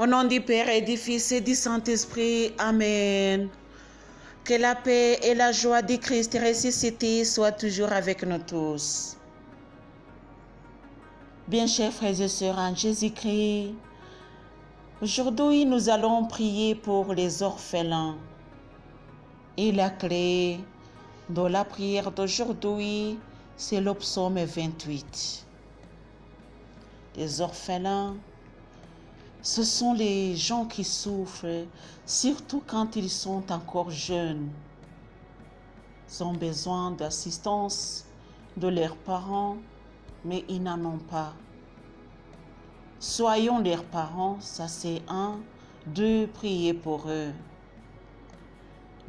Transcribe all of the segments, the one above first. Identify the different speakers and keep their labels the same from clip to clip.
Speaker 1: Au nom du Père et du Fils et du Saint-Esprit. Amen. Que la paix et la joie du Christ ressuscité soient toujours avec nous tous. Bien chers frères et sœurs en Jésus-Christ, aujourd'hui nous allons prier pour les orphelins. Et la clé de la prière d'aujourd'hui, c'est le psaume 28. Les orphelins, ce sont les gens qui souffrent, surtout quand ils sont encore jeunes. Ils ont besoin d'assistance de leurs parents, mais ils n'en ont pas. Soyons leurs parents, ça c'est un. Deux, priez pour eux.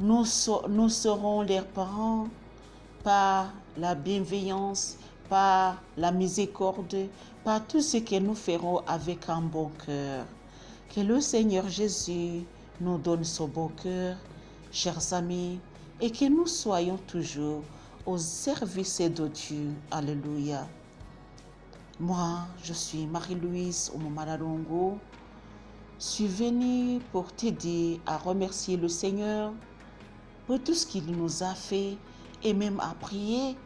Speaker 1: Nous serons leurs parents par la bienveillance, par la miséricorde, par tout ce que nous ferons avec un bon cœur. Que le Seigneur Jésus nous donne ce beau cœur, chers amis, et que nous soyons toujours au service de Dieu. Alléluia. Moi, je suis Marie-Louise Oumoumalalongo. Je suis venue pour t'aider à remercier le Seigneur pour tout ce qu'il nous a fait et même à prier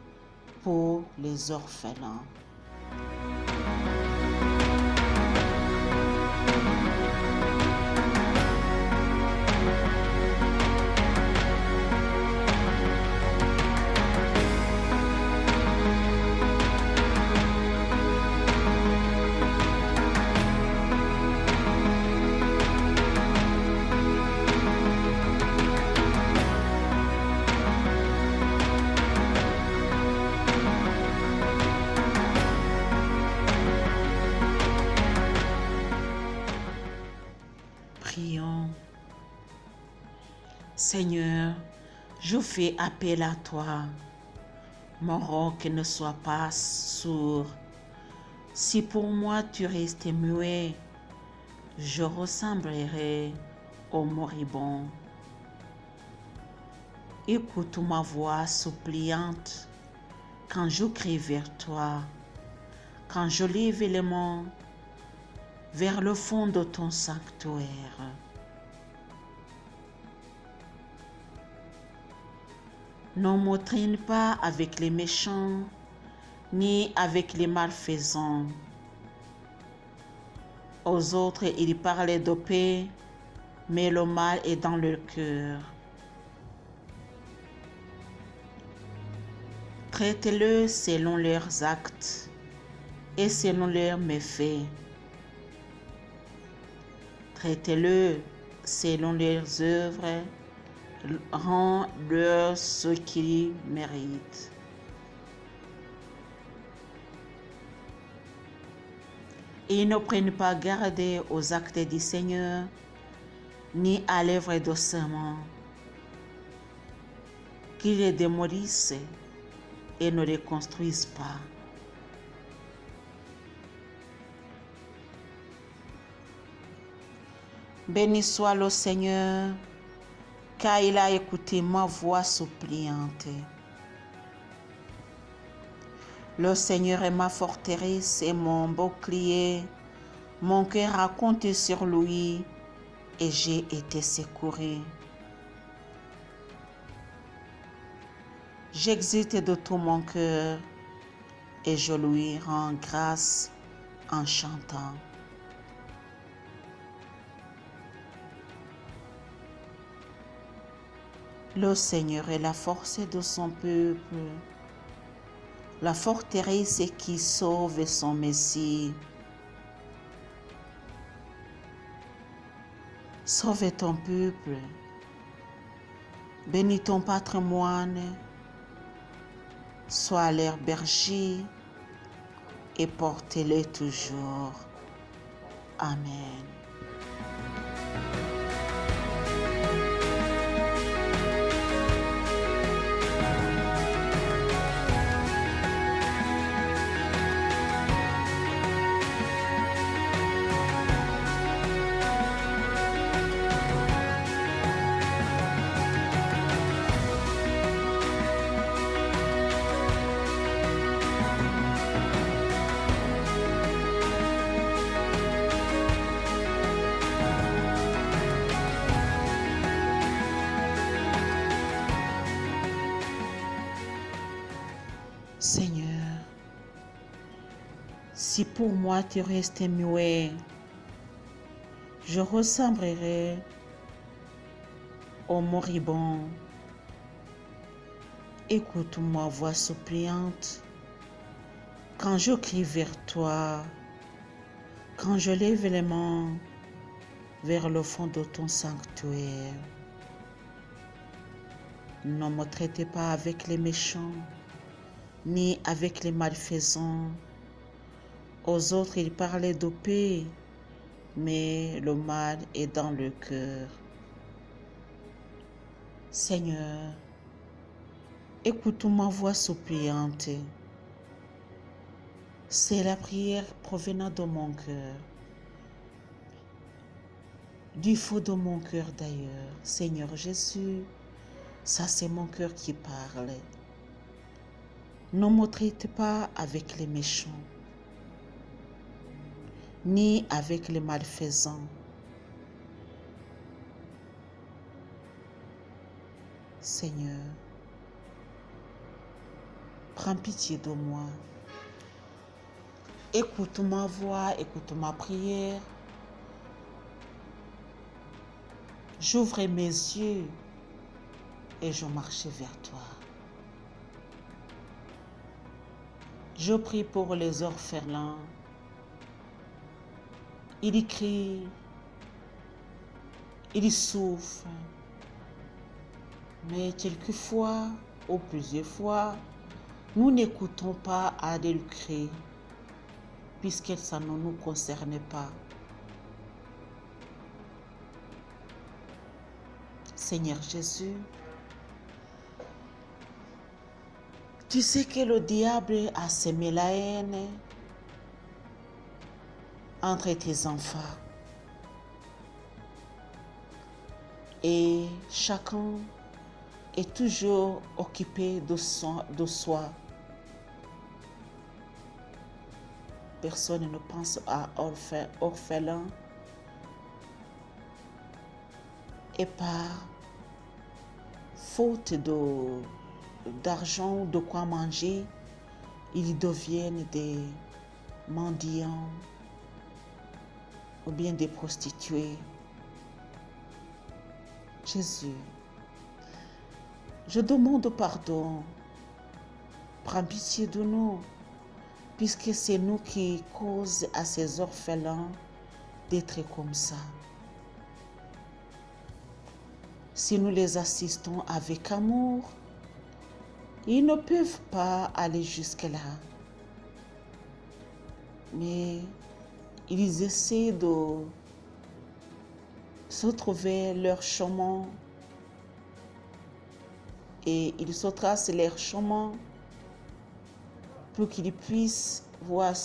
Speaker 1: pour les orphelins. Prions. Seigneur, je fais appel à toi. Mon roc ne soit pas sourd. Si pour moi tu restes muet, je ressemblerai au moribond. Écoute ma voix suppliante quand je crie vers toi, quand je lève les mains vers le fond de ton sanctuaire. Ne me traîne pas avec les méchants, ni avec les malfaisants. Aux autres, ils parlaient de paix, mais le mal est dans leur cœur. Traite-le selon leurs actes et selon leurs méfaits. Traite-le selon leurs œuvres, rends-leur ce qu'ils méritent. Ils ne prennent pas garde aux actes du Seigneur, ni à l'œuvre de ses mains. Qu'ils les démolissent et ne les construisent pas. Béni soit le Seigneur, car il a écouté ma voix suppliante. Le Seigneur est ma forteresse et mon bouclier. Mon cœur a compté sur lui et j'ai été secouru. J'exulte de tout mon cœur et je lui rends grâce en chantant. Le Seigneur est la force de son peuple, la forteresse qui sauve son Messie. Sauve ton peuple, bénis ton patrimoine, sois leur berger et porte-les toujours. Amen. Seigneur, si pour moi tu restes muet, je ressemblerai au moribond. Écoute ma voix suppliante quand je crie vers toi, quand je lève les mains vers le fond de ton sanctuaire. Ne me traitez pas avec les méchants, ni avec les malfaisants. Aux autres, ils parlaient de paix, mais le mal est dans le cœur. Seigneur, écoute ma voix suppliante. C'est la prière provenant de mon cœur, du fond de mon cœur d'ailleurs. Seigneur Jésus, ça c'est mon cœur qui parle. Ne me traite pas avec les méchants, ni avec les malfaisants. Seigneur, prends pitié de moi. Écoute ma voix, écoute ma prière. J'ouvre mes yeux et je marche vers toi. Je prie pour les orphelins. Ils crient, ils souffrent. Mais quelquefois, ou plusieurs fois, nous n'écoutons pas à des cris, puisque ça ne nous concerne pas. Seigneur Jésus, tu sais que le diable a semé la haine entre tes enfants. Et chacun est toujours occupé de soi. Personne ne pense à orphelin. Et par faute d'argent ou de quoi manger, ils deviennent des mendiants ou bien des prostituées. Jésus, je demande pardon. Prends pitié de nous, puisque c'est nous qui causons à ces orphelins d'être comme ça. Si nous les assistons avec amour, ils ne peuvent pas aller jusque-là. Mais ils essaient de se trouver leur chemin et ils se tracent leur chemin pour qu'ils puissent voir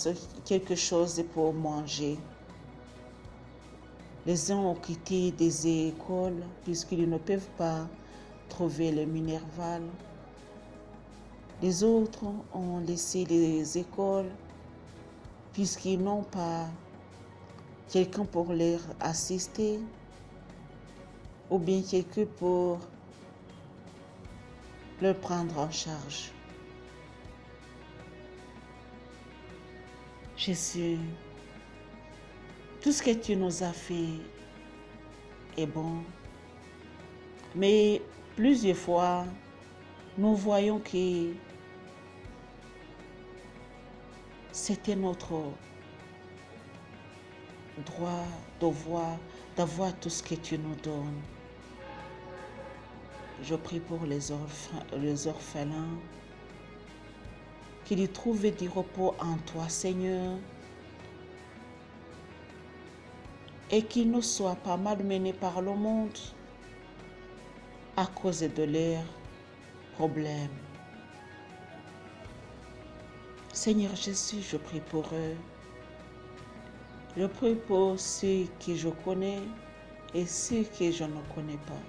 Speaker 1: quelque chose pour manger. Les uns ont quitté des écoles puisqu'ils ne peuvent pas trouver le minerval. Les autres ont laissé les écoles puisqu'ils n'ont pas quelqu'un pour leur assister ou bien quelqu'un pour leur prendre en charge. Jésus, tout ce que tu nous as fait est bon, mais plusieurs fois, nous voyons que c'était notre droit d'avoir tout ce que tu nous donnes. Je prie pour les orphelins, qu'ils trouvent du repos en toi, Seigneur, et qu'ils ne soient pas malmenés par le monde à cause de leurs problèmes. Seigneur Jésus, je prie pour eux. Je prie pour ceux que je connais et ceux que je ne connais pas.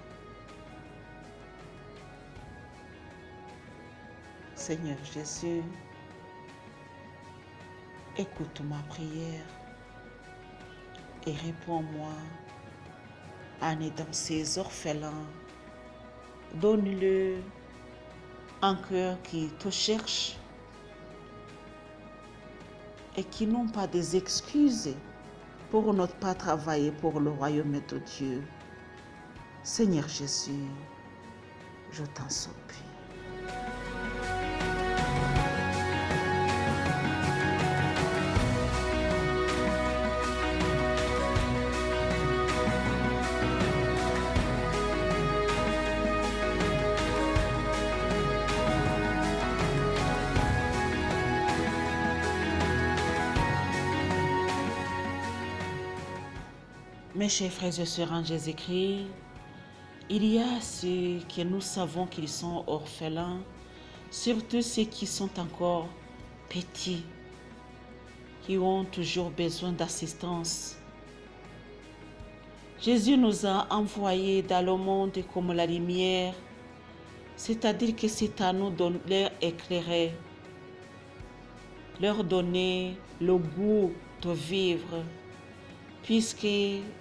Speaker 1: Seigneur Jésus, écoute ma prière et réponds-moi en aidant ces orphelins. Donne-le un cœur qui te cherche et qui n'ont pas des excuses pour ne pas travailler pour le royaume de Dieu. Seigneur Jésus, je t'en supplie. Mes chers frères et sœurs en Jésus-Christ, il y a ceux que nous savons qu'ils sont orphelins, surtout ceux qui sont encore petits, qui ont toujours besoin d'assistance. Jésus nous a envoyés dans le monde comme la lumière, c'est-à-dire que c'est à nous de leur éclairer, leur donner le goût de vivre, puisque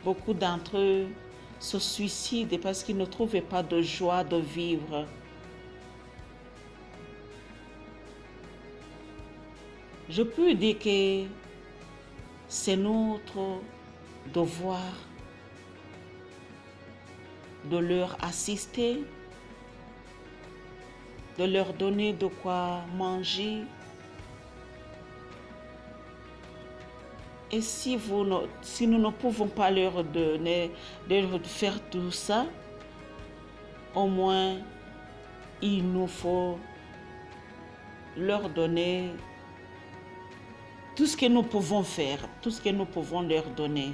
Speaker 1: beaucoup d'entre eux se suicident parce qu'ils ne trouvaient pas de joie de vivre. Je peux dire que c'est notre devoir de leur assister, de leur donner de quoi manger. Et si nous ne pouvons pas leur donner, leur faire tout ça, au moins il nous faut leur donner tout ce que nous pouvons faire, tout ce que nous pouvons leur donner.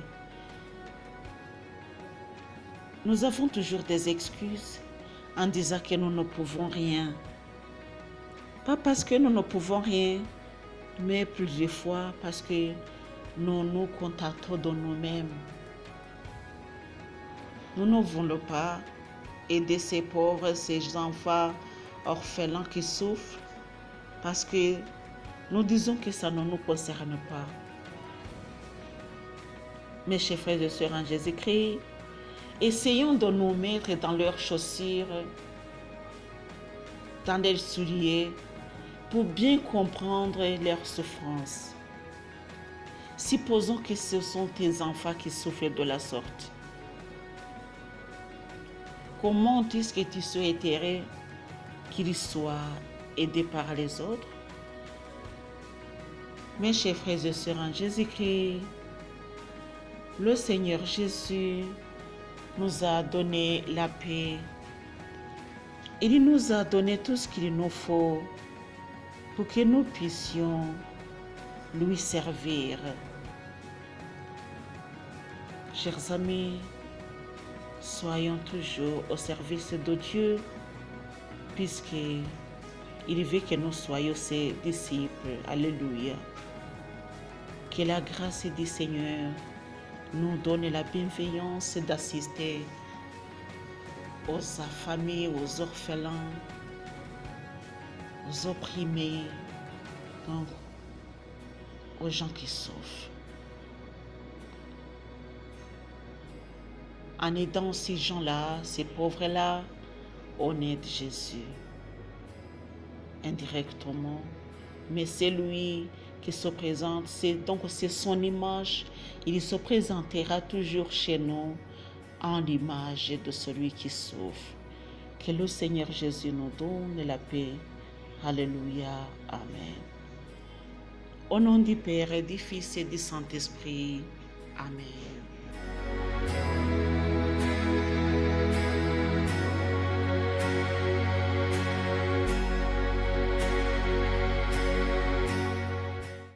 Speaker 1: Nous avons toujours des excuses en disant que nous ne pouvons rien. Pas parce que nous ne pouvons rien, mais plusieurs fois parce que nous nous contentons de nous-mêmes. Nous ne voulons pas aider ces pauvres, ces enfants orphelins qui souffrent parce que nous disons que ça ne nous concerne pas. Mes chers frères et sœurs en Jésus-Christ, essayons de nous mettre dans leurs chaussures, dans leurs souliers, pour bien comprendre leurs souffrances. Supposons que ce sont tes enfants qui souffrent de la sorte. Comment est-ce que tu souhaiterais qu'ils soient aidés par les autres? Mes chers frères et sœurs en Jésus-Christ, le Seigneur Jésus nous a donné la paix. Il nous a donné tout ce qu'il nous faut pour que nous puissions lui servir. Chers amis, soyons toujours au service de Dieu, puisqu'il veut que nous soyons ses disciples. Alléluia. Que la grâce du Seigneur nous donne la bienveillance d'assister aux familles, aux orphelins, aux opprimés, donc aux gens qui souffrent. En aidant ces gens-là, ces pauvres-là, on aide Jésus indirectement, mais c'est lui qui se présente, c'est son image, il se présentera toujours chez nous en l'image de celui qui souffre. Que le Seigneur Jésus nous donne la paix. Alléluia. Amen. Au nom du Père et du Fils et du Saint-Esprit. Amen.